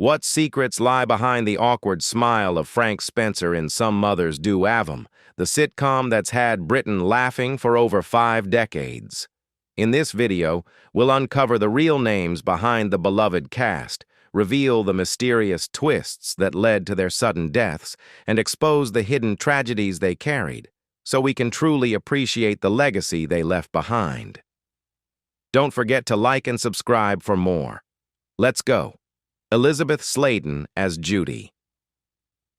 What secrets lie behind the awkward smile of Frank Spencer in Some Mothers Do Ave Em, the sitcom that's had Britain laughing for over 5 decades? In this video, we'll uncover the real names behind the beloved cast, reveal the mysterious twists that led to their sudden deaths, and expose the hidden tragedies they carried, so we can truly appreciate the legacy they left behind. Don't forget to like and subscribe for more. Let's go. Elizabeth Sladen as Judy.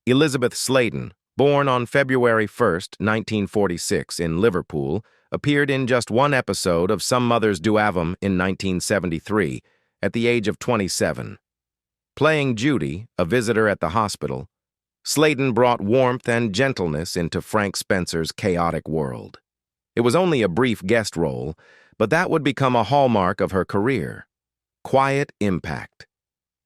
Elizabeth Sladen, born on February 1, 1946 in Liverpool, appeared in just one episode of Some Mothers Do Ave Em in 1973, at the age of 27. Playing Judy, a visitor at the hospital, Sladen brought warmth and gentleness into Frank Spencer's chaotic world. It was only a brief guest role, but that would become a hallmark of her career. Quiet impact.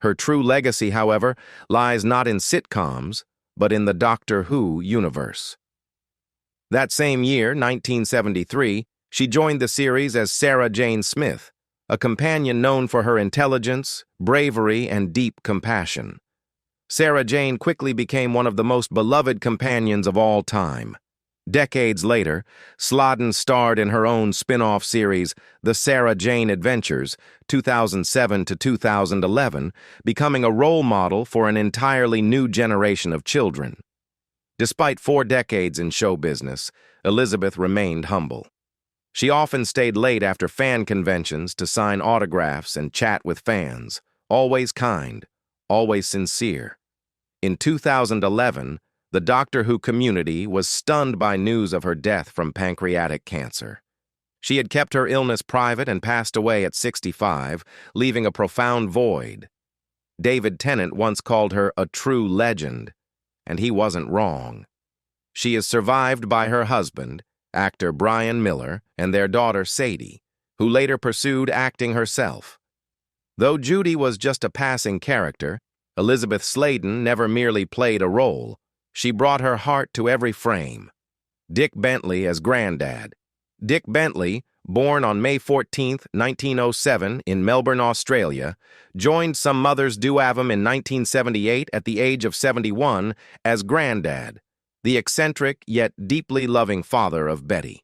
Her true legacy, however, lies not in sitcoms, but in the Doctor Who universe. That same year, 1973, she joined the series as Sarah Jane Smith, a companion known for her intelligence, bravery, and deep compassion. Sarah Jane quickly became one of the most beloved companions of all time. Decades later, Sladen starred in her own spin-off series, The Sarah Jane Adventures, 2007 to 2011, becoming a role model for an entirely new generation of children. Despite 4 decades in show business, Elizabeth remained humble. She often stayed late after fan conventions to sign autographs and chat with fans, always kind, always sincere. In 2011, the Doctor Who community was stunned by news of her death from pancreatic cancer. She had kept her illness private and passed away at 65, leaving a profound void. David Tennant once called her a true legend, and he wasn't wrong. She is survived by her husband, actor Brian Miller, and their daughter Sadie, who later pursued acting herself. Though Judy was just a passing character, Elizabeth Sladen never merely played a role. She brought her heart to every frame. Dick Bentley as Granddad. Dick Bentley, born on May 14, 1907 in Melbourne, Australia, joined Some Mothers Do Ave Em in 1978 at the age of 71 as Granddad, the eccentric yet deeply loving father of Betty.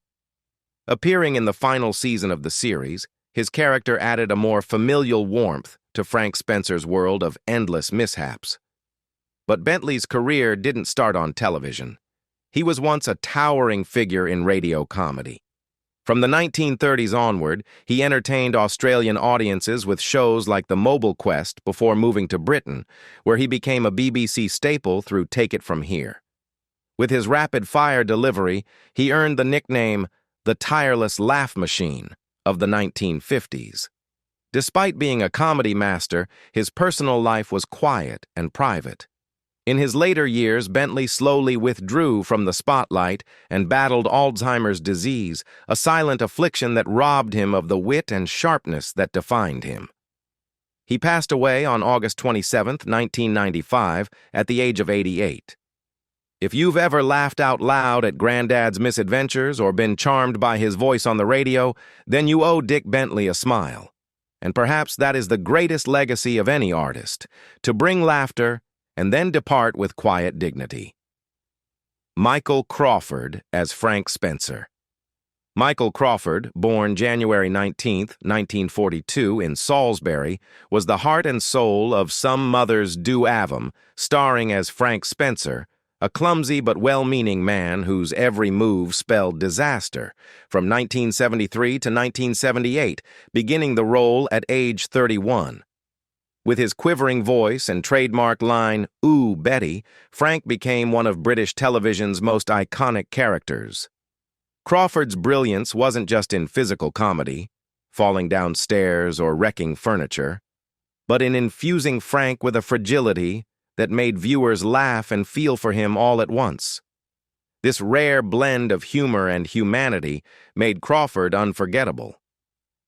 Appearing in the final season of the series, his character added a more familial warmth to Frank Spencer's world of endless mishaps. But Bentley's career didn't start on television. He was once a towering figure in radio comedy. From the 1930s onward, he entertained Australian audiences with shows like The Mobile Quest before moving to Britain, where he became a BBC staple through Take It From Here. With his rapid-fire delivery, he earned the nickname the tireless laugh machine of the 1950s. Despite being a comedy master, his personal life was quiet and private. In his later years, Bentley slowly withdrew from the spotlight and battled Alzheimer's disease, a silent affliction that robbed him of the wit and sharpness that defined him. He passed away on August 27, 1995, at the age of 88. If you've ever laughed out loud at Granddad's misadventures or been charmed by his voice on the radio, then you owe Dick Bentley a smile. And perhaps that is the greatest legacy of any artist, to bring laughter and then depart with quiet dignity. Michael Crawford as Frank Spencer. Michael Crawford, born January 19, 1942 in Salisbury, was the heart and soul of Some Mothers Do Ave Em, starring as Frank Spencer, a clumsy but well-meaning man whose every move spelled disaster, from 1973 to 1978, beginning the role at age 31. With his quivering voice and trademark line, "Ooh, Betty," Frank became one of British television's most iconic characters. Crawford's brilliance wasn't just in physical comedy, falling down stairs or wrecking furniture, but in infusing Frank with a fragility that made viewers laugh and feel for him all at once. This rare blend of humor and humanity made Crawford unforgettable.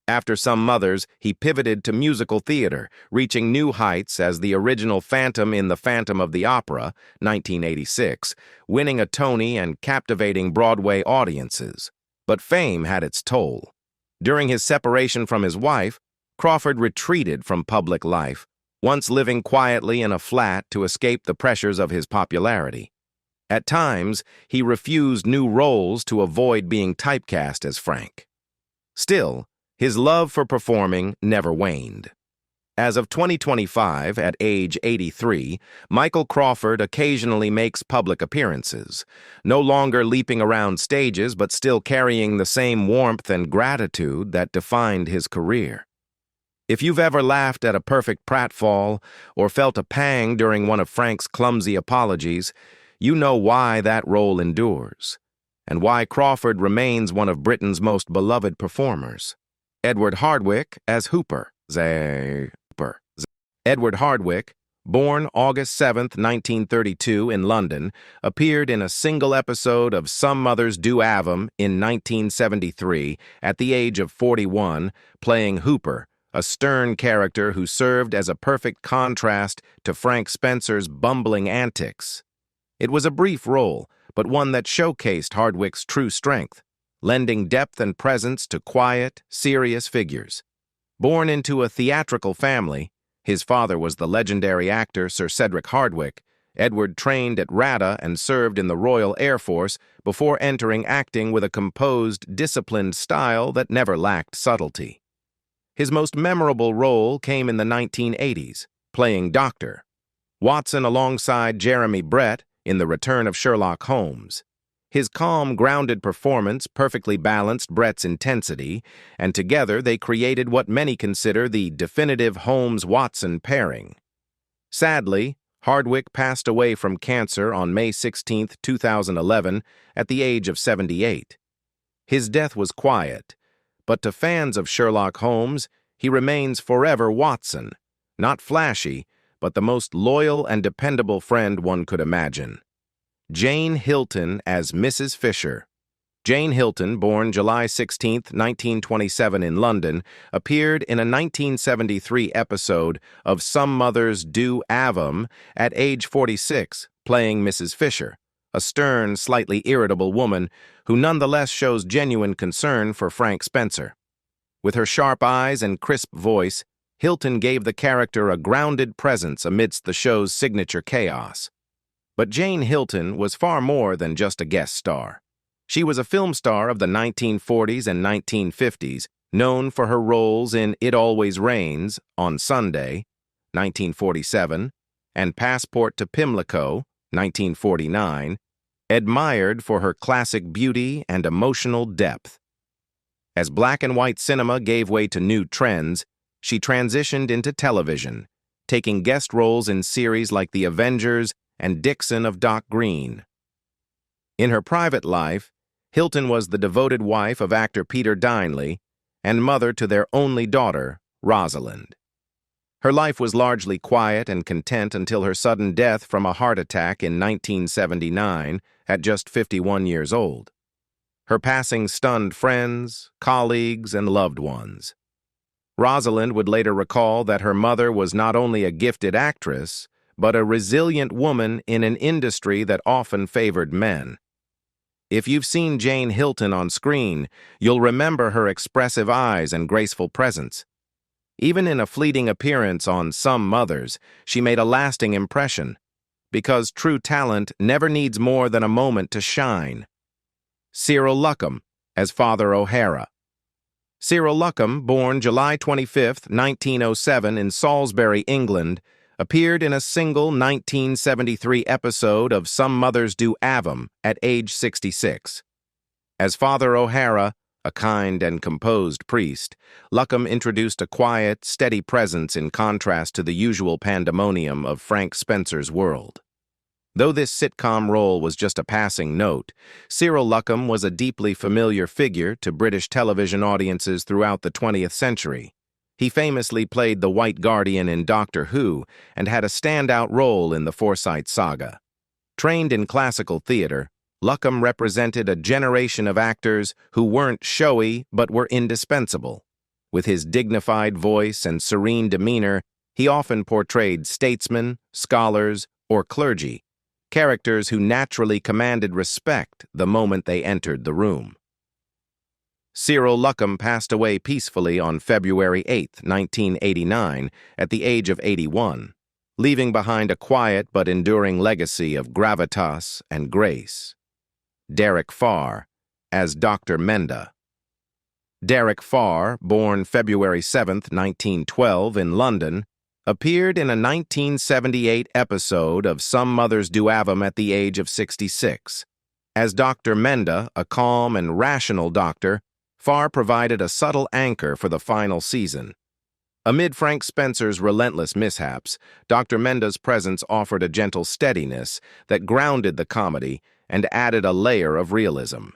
After Some Mothers, he pivoted to musical theater, reaching new heights as the original Phantom in The Phantom of the Opera, 1986, winning a Tony and captivating Broadway audiences. But fame had its toll. During his separation from his wife, Crawford retreated from public life, once living quietly in a flat to escape the pressures of his popularity. At times, he refused new roles to avoid being typecast as Frank. Still, his love for performing never waned. As of 2025, at age 83, Michael Crawford occasionally makes public appearances, no longer leaping around stages but still carrying the same warmth and gratitude that defined his career. If you've ever laughed at a perfect pratfall or felt a pang during one of Frank's clumsy apologies, you know why that role endures, and why Crawford remains one of Britain's most beloved performers. Edward Hardwicke as Hooper. Edward Hardwicke, born August 7, 1932 in London, appeared in a single episode of Some Mothers Do Ave Em in 1973 at the age of 41, playing Hooper, a stern character who served as a perfect contrast to Frank Spencer's bumbling antics. It was a brief role, but one that showcased Hardwicke's true strength, lending depth and presence to quiet, serious figures. Born into a theatrical family, his father was the legendary actor Sir Cedric Hardwicke. Edward trained at RADA and served in the Royal Air Force before entering acting with a composed, disciplined style that never lacked subtlety. His most memorable role came in the 1980s, playing Dr. Watson alongside Jeremy Brett in The Return of Sherlock Holmes. His calm, grounded performance perfectly balanced Brett's intensity, and together they created what many consider the definitive Holmes-Watson pairing. Sadly, Hardwicke passed away from cancer on May 16, 2011, at the age of 78. His death was quiet, but to fans of Sherlock Holmes, he remains forever Watson, not flashy, but the most loyal and dependable friend one could imagine. Jane Hilton as Mrs. Fisher. Jane Hilton, born July 16, 1927 in London, appeared in a 1973 episode of Some Mothers Do Ave Em at age 46, playing Mrs. Fisher, a stern, slightly irritable woman who nonetheless shows genuine concern for Frank Spencer. With her sharp eyes and crisp voice, Hilton gave the character a grounded presence amidst the show's signature chaos. But Jane Hilton was far more than just a guest star. She was a film star of the 1940s and 1950s, known for her roles in It Always Rains, On Sunday, 1947, and Passport to Pimlico, 1949, admired for her classic beauty and emotional depth. As black and white cinema gave way to new trends, she transitioned into television, taking guest roles in series like The Avengers and Dixon of Dock Green. In her private life, Hilton was the devoted wife of actor Peter Dineley and mother to their only daughter, Rosalind. Her life was largely quiet and content until her sudden death from a heart attack in 1979 at just 51 years old. Her passing stunned friends, colleagues, and loved ones. Rosalind would later recall that her mother was not only a gifted actress, but a resilient woman in an industry that often favored men. If you've seen Jane Hilton on screen, you'll remember her expressive eyes and graceful presence. Even in a fleeting appearance on Some Mothers, she made a lasting impression, because true talent never needs more than a moment to shine. Cyril Luckham as Father O'Hara. Cyril Luckham, born July 25, 1907 in Salisbury, England, appeared in a single 1973 episode of Some Mothers Do Ave Em at age 66. As Father O'Hara, a kind and composed priest, Luckham introduced a quiet, steady presence in contrast to the usual pandemonium of Frank Spencer's world. Though this sitcom role was just a passing note, Cyril Luckham was a deeply familiar figure to British television audiences throughout the 20th century. He famously played the White Guardian in Doctor Who and had a standout role in the Forsyte saga. Trained in classical theater, Luckham represented a generation of actors who weren't showy but were indispensable. With his dignified voice and serene demeanor, he often portrayed statesmen, scholars, or clergy, characters who naturally commanded respect the moment they entered the room. Cyril Luckham passed away peacefully on February 8, 1989, at the age of 81, leaving behind a quiet but enduring legacy of gravitas and grace. Derek Farr, as Dr. Menda. Derek Farr, born February 7, 1912, in London, appeared in a 1978 episode of Some Mothers Do Ave Em at the age of 66. As Dr. Menda, a calm and rational doctor, Farr provided a subtle anchor for the final season. Amid Frank Spencer's relentless mishaps, Dr. Menda's presence offered a gentle steadiness that grounded the comedy and added a layer of realism.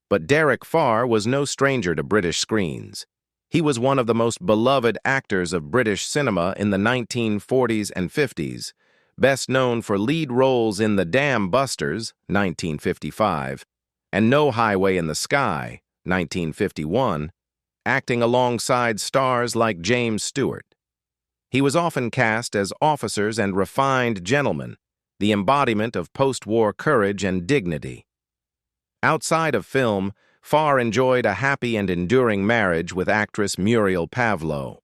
But Derek Farr was no stranger to British screens. He was one of the most beloved actors of British cinema in the 1940s and 50s, best known for lead roles in The Dam Busters, 1955, and No Highway in the Sky, 1951, acting alongside stars like James Stewart. He was often cast as officers and refined gentlemen, the embodiment of post-war courage and dignity. Outside of film, Farr enjoyed a happy and enduring marriage with actress Muriel Pavlo.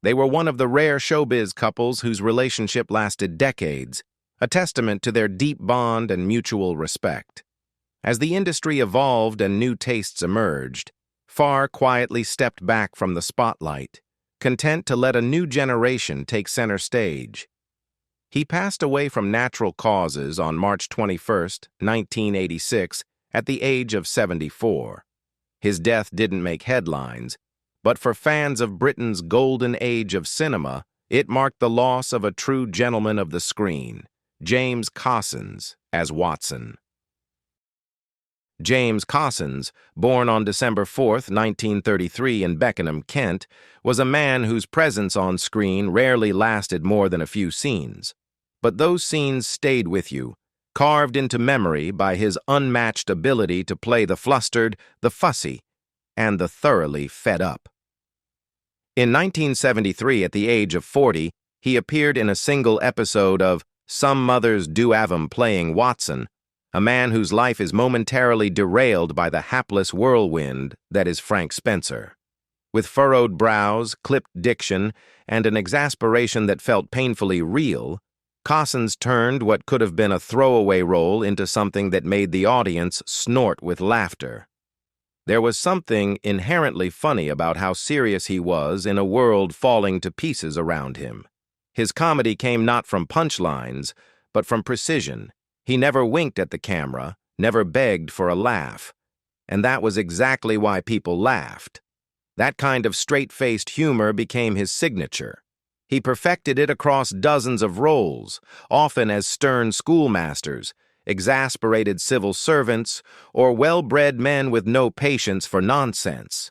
They were one of the rare showbiz couples whose relationship lasted decades, a testament to their deep bond and mutual respect. As the industry evolved and new tastes emerged, Farr quietly stepped back from the spotlight, content to let a new generation take center stage. He passed away from natural causes on March 21, 1986, at the age of 74. His death didn't make headlines, but for fans of Britain's golden age of cinema, it marked the loss of a true gentleman of the screen, James Cossins, as Watson. James Cossins, born on December 4, 1933 in Beckenham, Kent, was a man whose presence on screen rarely lasted more than a few scenes. But those scenes stayed with you, carved into memory by his unmatched ability to play the flustered, the fussy, and the thoroughly fed up. In 1973, at the age of 40, he appeared in a single episode of Some Mothers Do Ave Em playing Watson, a man whose life is momentarily derailed by the hapless whirlwind that is Frank Spencer. With furrowed brows, clipped diction, and an exasperation that felt painfully real, Cossins turned what could have been a throwaway role into something that made the audience snort with laughter. There was something inherently funny about how serious he was in a world falling to pieces around him. His comedy came not from punchlines, but from precision. He never winked at the camera, never begged for a laugh. And that was exactly why people laughed. That kind of straight-faced humor became his signature. He perfected it across dozens of roles, often as stern schoolmasters, exasperated civil servants, or well-bred men with no patience for nonsense.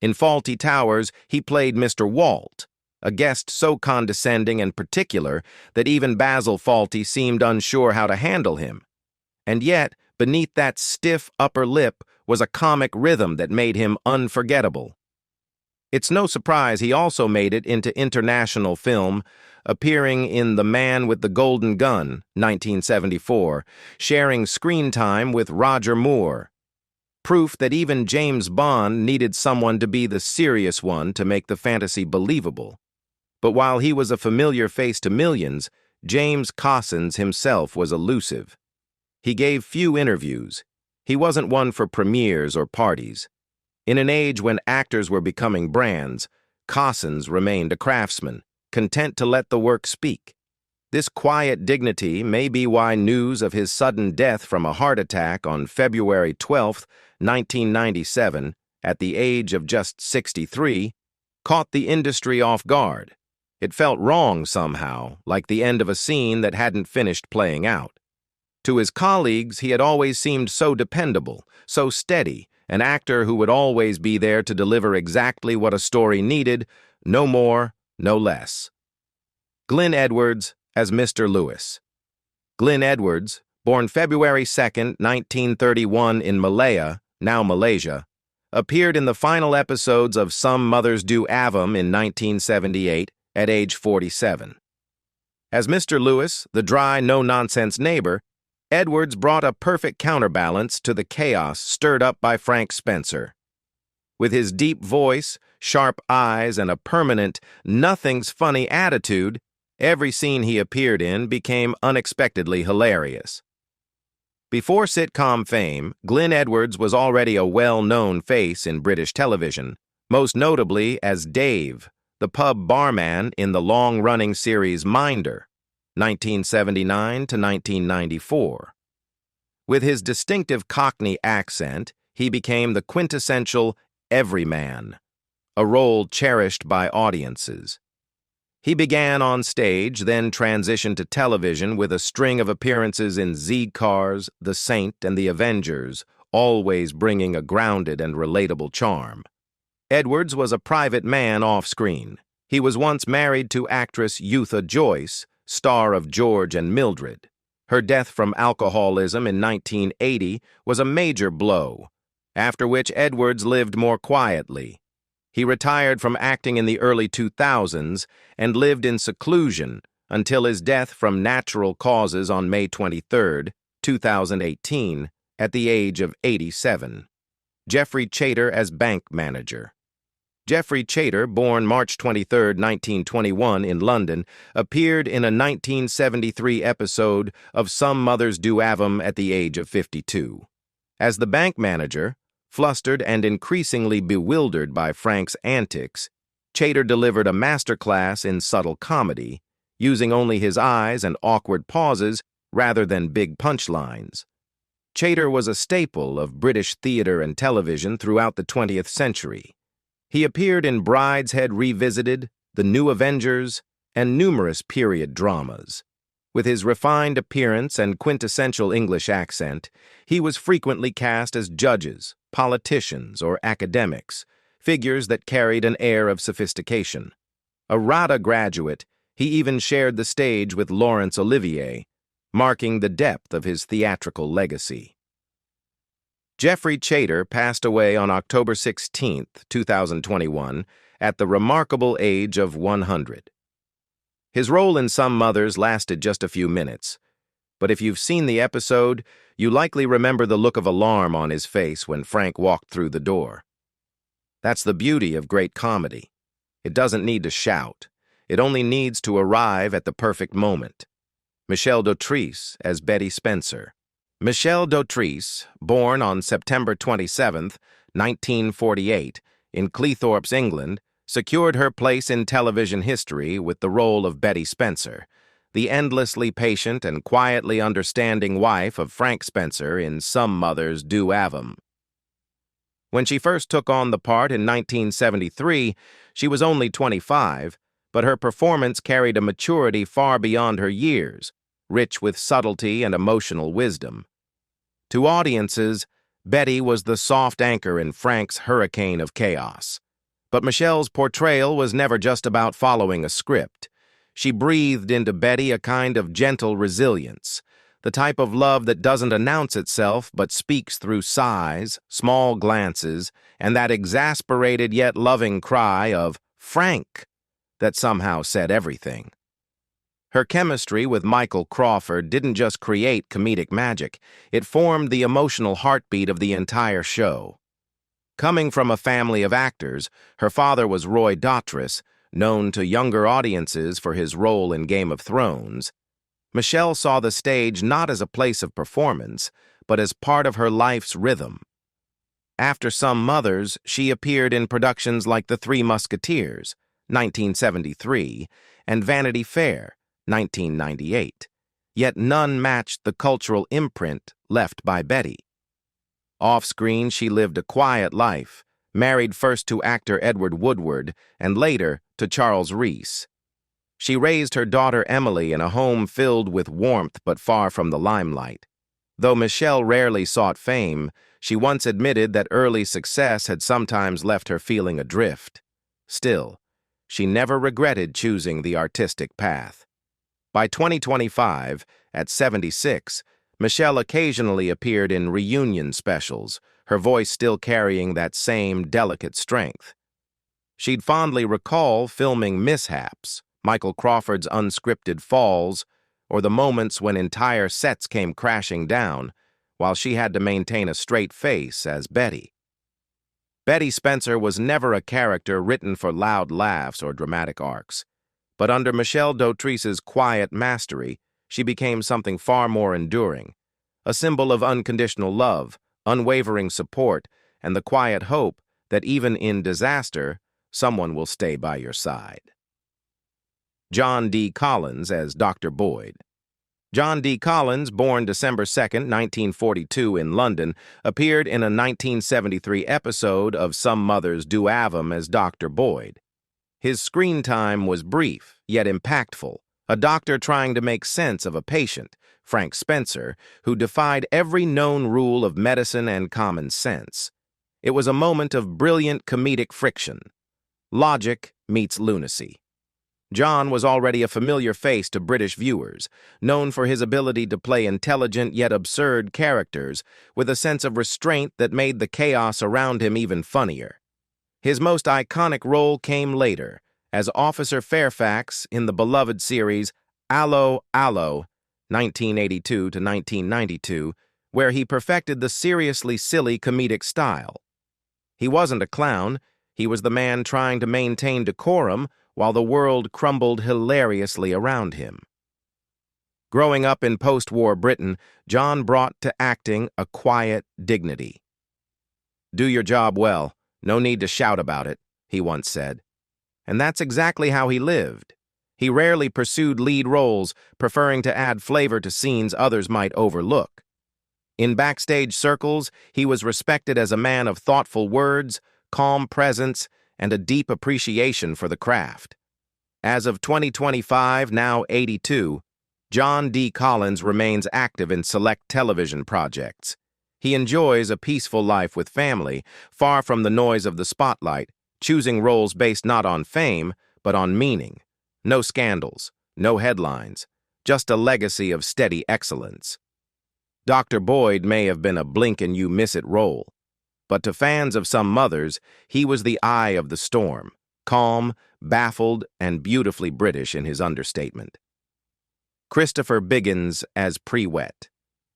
In Fawlty Towers, he played Mr. Walt, a guest so condescending and particular that even Basil Fawlty seemed unsure how to handle him. And yet, beneath that stiff upper lip was a comic rhythm that made him unforgettable. It's no surprise he also made it into international film, appearing in The Man with the Golden Gun, 1974, sharing screen time with Roger Moore. Proof that even James Bond needed someone to be the serious one to make the fantasy believable. But while he was a familiar face to millions, James Cossins himself was elusive. He gave few interviews. He wasn't one for premieres or parties. In an age when actors were becoming brands, Cossins remained a craftsman, content to let the work speak. This quiet dignity may be why news of his sudden death from a heart attack on February 12, 1997, at the age of just 63, caught the industry off guard. It felt wrong somehow, like the end of a scene that hadn't finished playing out. To his colleagues, he had always seemed so dependable, so steady, an actor who would always be there to deliver exactly what a story needed, no more, no less. Glyn Edwards as Mr. Lewis. Glyn Edwards, born February 2, 1931 in Malaya, now Malaysia, appeared in the final episodes of Some Mothers Do Ave Em in 1978 at age 47. As Mr. Lewis, the dry, no-nonsense neighbor, Edwards brought a perfect counterbalance to the chaos stirred up by Frank Spencer. With his deep voice, sharp eyes, and a permanent, nothing's funny attitude, every scene he appeared in became unexpectedly hilarious. Before sitcom fame, Glyn Edwards was already a well-known face in British television, most notably as Dave, the pub barman in the long-running series Menda, 1979 to 1994. With his distinctive Cockney accent, he became the quintessential everyman, a role cherished by audiences. He began on stage, then transitioned to television with a string of appearances in Z-Cars, The Saint, and The Avengers, always bringing a grounded and relatable charm. Edwards was a private man off-screen. He was once married to actress Eutha Joyce, star of George and Mildred. Her death from alcoholism in 1980 was a major blow, after which Edwards lived more quietly. He retired from acting in the early 2000s and lived in seclusion until his death from natural causes on May 23, 2018, at the age of 87. Geoffrey Chater as bank manager. Geoffrey Chater, born March 23, 1921 in London, appeared in a 1973 episode of Some Mothers Do Ave Em at the age of 52. As the bank manager, flustered and increasingly bewildered by Frank's antics, Chater delivered a masterclass in subtle comedy, using only his eyes and awkward pauses rather than big punchlines. Chater was a staple of British theatre and television throughout the 20th century. He appeared in Brideshead Revisited, The New Avengers, and numerous period dramas. With his refined appearance and quintessential English accent, he was frequently cast as judges, politicians, or academics, figures that carried an air of sophistication. A RADA graduate, he even shared the stage with Laurence Olivier, marking the depth of his theatrical legacy. Geoffrey Chater passed away on October 16, 2021, at the remarkable age of 100. His role in Some Mothers lasted just a few minutes, but if you've seen the episode, you likely remember the look of alarm on his face when Frank walked through the door. That's the beauty of great comedy. It doesn't need to shout. It only needs to arrive at the perfect moment. Michelle Dotrice as Betty Spencer. Michelle Dotrice, born on September 27, 1948, in Cleethorpes, England, secured her place in television history with the role of Betty Spencer, the endlessly patient and quietly understanding wife of Frank Spencer in Some Mothers Do Ave Em. When she first took on the part in 1973, she was only 25, but her performance carried a maturity far beyond her years, rich with subtlety and emotional wisdom. To audiences, Betty was the soft anchor in Frank's hurricane of chaos. But Michelle's portrayal was never just about following a script. She breathed into Betty a kind of gentle resilience, the type of love that doesn't announce itself but speaks through sighs, small glances, and that exasperated yet loving cry of "Frank" that somehow said everything. Her chemistry with Michael Crawford didn't just create comedic magic, it formed the emotional heartbeat of the entire show. Coming from a family of actors, her father was Roy Dotrice, known to younger audiences for his role in Game of Thrones. Michelle saw the stage not as a place of performance, but as part of her life's rhythm. After Some Mothers, she appeared in productions like The Three Musketeers, 1973, and Vanity Fair, 1998, yet none matched the cultural imprint left by Betty. Off-screen, she lived a quiet life, married first to actor Edward Woodward and later to Charles Reese. She raised her daughter Emily in a home filled with warmth but far from the limelight. Though Michelle rarely sought fame, she once admitted that early success had sometimes left her feeling adrift. Still, she never regretted choosing the artistic path. By 2025, at 76, Michelle occasionally appeared in reunion specials, her voice still carrying that same delicate strength. She'd fondly recall filming mishaps, Michael Crawford's unscripted falls, or the moments when entire sets came crashing down, while she had to maintain a straight face as Betty. Betty Spencer was never a character written for loud laughs or dramatic arcs. But under Michelle Dotrice's quiet mastery, she became something far more enduring, a symbol of unconditional love, unwavering support, and the quiet hope that even in disaster, someone will stay by your side. John D. Collins as Dr. Boyd. John D. Collins, born December 2, 1942 in London, appeared in a 1973 episode of Some Mothers Do Ave Em as Dr. Boyd. His screen time was brief, yet impactful, a doctor trying to make sense of a patient, Frank Spencer, who defied every known rule of medicine and common sense. It was a moment of brilliant comedic friction. Logic meets lunacy. John was already a familiar face to British viewers, known for his ability to play intelligent yet absurd characters with a sense of restraint that made the chaos around him even funnier. His most iconic role came later, as Officer Fairfax in the beloved series Allo, Allo, 1982 to 1992, where he perfected the seriously silly comedic style. He wasn't a clown, he was the man trying to maintain decorum while the world crumbled hilariously around him. Growing up in post-war Britain, John brought to acting a quiet dignity. "Do your job well, no need to shout about it," he once said. And that's exactly how he lived. He rarely pursued lead roles, preferring to add flavor to scenes others might overlook. In backstage circles, he was respected as a man of thoughtful words, calm presence, and a deep appreciation for the craft. As of 2025, now 82, John D. Collins remains active in select television projects. He enjoys a peaceful life with family, far from the noise of the spotlight, choosing roles based not on fame, but on meaning. No scandals, no headlines, just a legacy of steady excellence. Dr. Boyd may have been a blink-and-you-miss-it role, but to fans of Some Mothers, he was the eye of the storm, calm, baffled, and beautifully British in his understatement. Christopher Biggins as Prewett.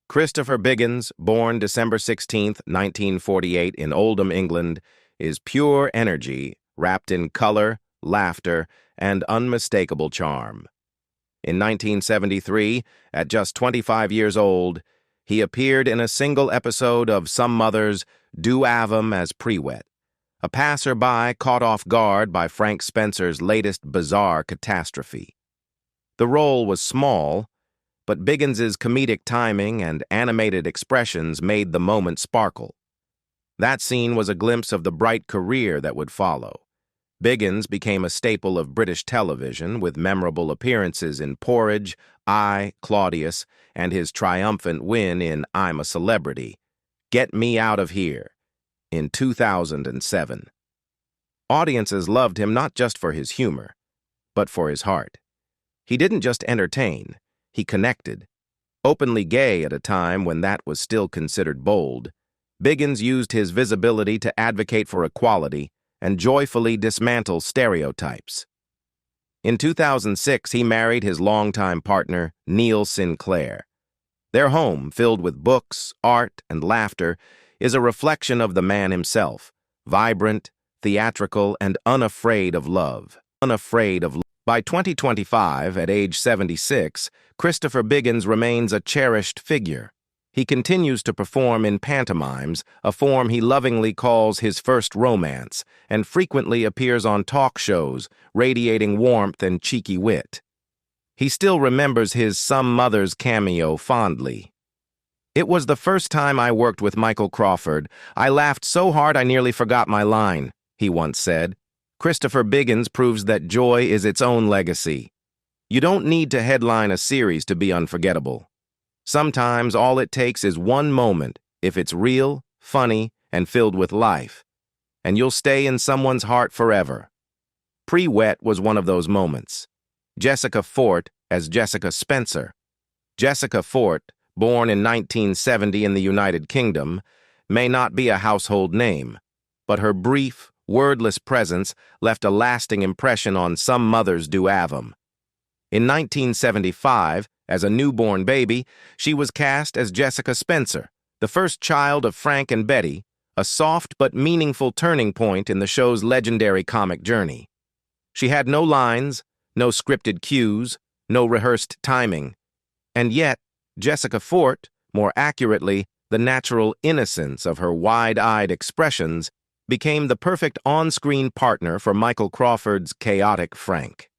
Christopher Biggins, born December 16, 1948 in Oldham, England, is pure energy wrapped in color, laughter, and unmistakable charm. In 1973, at just 25 years old, he appeared in a single episode of Some Mothers Do Ave Em as Prewett, a passerby caught off guard by Frank Spencer's latest bizarre catastrophe. The role was small, but Biggins's comedic timing and animated expressions made the moment sparkle. That scene was a glimpse of the bright career that would follow. Biggins became a staple of British television with memorable appearances in Porridge, I, Claudius, and his triumphant win in I'm a Celebrity, Get Me Out of Here, in 2007. Audiences loved him not just for his humor, but for his heart. He didn't just entertain, he connected. Openly gay at a time when that was still considered bold, Biggins used his visibility to advocate for equality and joyfully dismantle stereotypes. In 2006, he married his longtime partner, Neil Sinclair. Their home, filled with books, art, and laughter, is a reflection of the man himself, vibrant, theatrical, and unafraid of love. By 2025, at age 76, Christopher Biggins remains a cherished figure. He continues to perform in pantomimes, a form he lovingly calls his first romance, and frequently appears on talk shows, radiating warmth and cheeky wit. He still remembers his Some Mothers cameo fondly. "It was the first time I worked with Michael Crawford. I laughed so hard I nearly forgot my line," he once said. Christopher Biggins proves that joy is its own legacy. You don't need to headline a series to be unforgettable. Sometimes all it takes is one moment, if it's real, funny, and filled with life, and you'll stay in someone's heart forever. Prewett was one of those moments. Jessica Forte as Jessica Spencer. Jessica Forte, born in 1970 in the United Kingdom, may not be a household name, but her brief, wordless presence left a lasting impression on Some Mothers Do Ave Em. In 1975, as a newborn baby, she was cast as Jessica Spencer, the first child of Frank and Betty, a soft but meaningful turning point in the show's legendary comic journey. She had no lines, no scripted cues, no rehearsed timing. And yet, Jessica Forte, more accurately, the natural innocence of her wide-eyed expressions, became the perfect on-screen partner for Michael Crawford's chaotic Frank.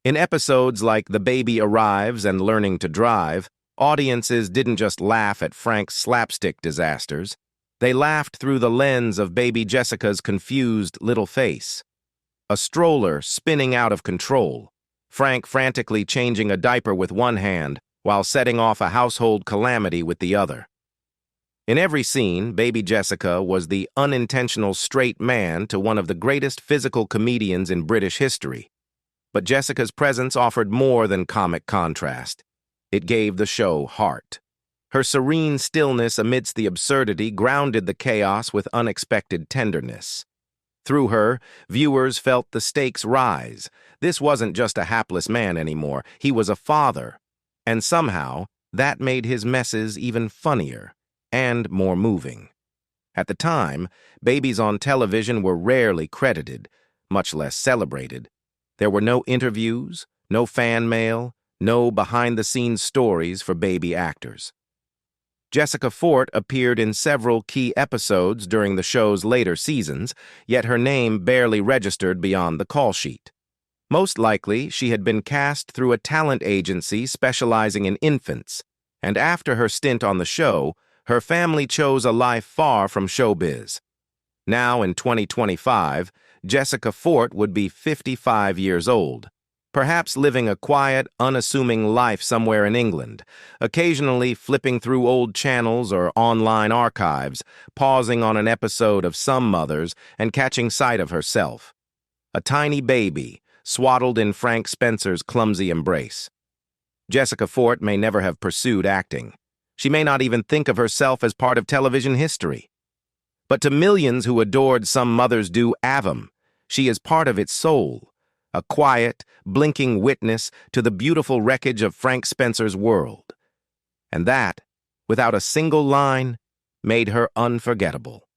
In episodes like The Baby Arrives and Learning to Drive, audiences didn't just laugh at Frank's slapstick disasters. They laughed through the lens of baby Jessica's confused little face. A stroller spinning out of control, Frank frantically changing a diaper with one hand while setting off a household calamity with the other. In every scene, baby Jessica was the unintentional straight man to one of the greatest physical comedians in British history. But Jessica's presence offered more than comic contrast. It gave the show heart. Her serene stillness amidst the absurdity grounded the chaos with unexpected tenderness. Through her, viewers felt the stakes rise. This wasn't just a hapless man anymore. He was a father. And somehow, that made his messes even funnier and more moving. At the time, babies on television were rarely credited, much less celebrated. There were no interviews, no fan mail, no behind-the-scenes stories for baby actors. Jessica Forte appeared in several key episodes during the show's later seasons, yet her name barely registered beyond the call sheet. Most likely, she had been cast through a talent agency specializing in infants, and after her stint on the show, her family chose a life far from showbiz. Now, in 2025, Jessica Forte would be 55 years old, perhaps living a quiet, unassuming life somewhere in England, occasionally flipping through old channels or online archives, pausing on an episode of Some Mothers and catching sight of herself. A tiny baby, swaddled in Frank Spencer's clumsy embrace. Jessica Forte may never have pursued acting. She may not even think of herself as part of television history. But to millions who adored Some Mothers Do Ave Em, she is part of its soul, a quiet, blinking witness to the beautiful wreckage of Frank Spencer's world. And that, without a single line, made her unforgettable.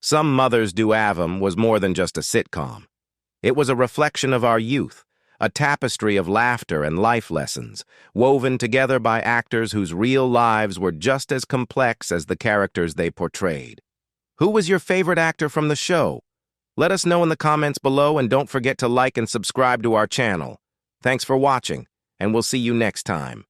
Some Mothers Do Ave Em was more than just a sitcom. It was a reflection of our youth, a tapestry of laughter and life lessons, woven together by actors whose real lives were just as complex as the characters they portrayed. Who was your favorite actor from the show? Let us know in the comments below, and don't forget to like and subscribe to our channel. Thanks for watching, and we'll see you next time.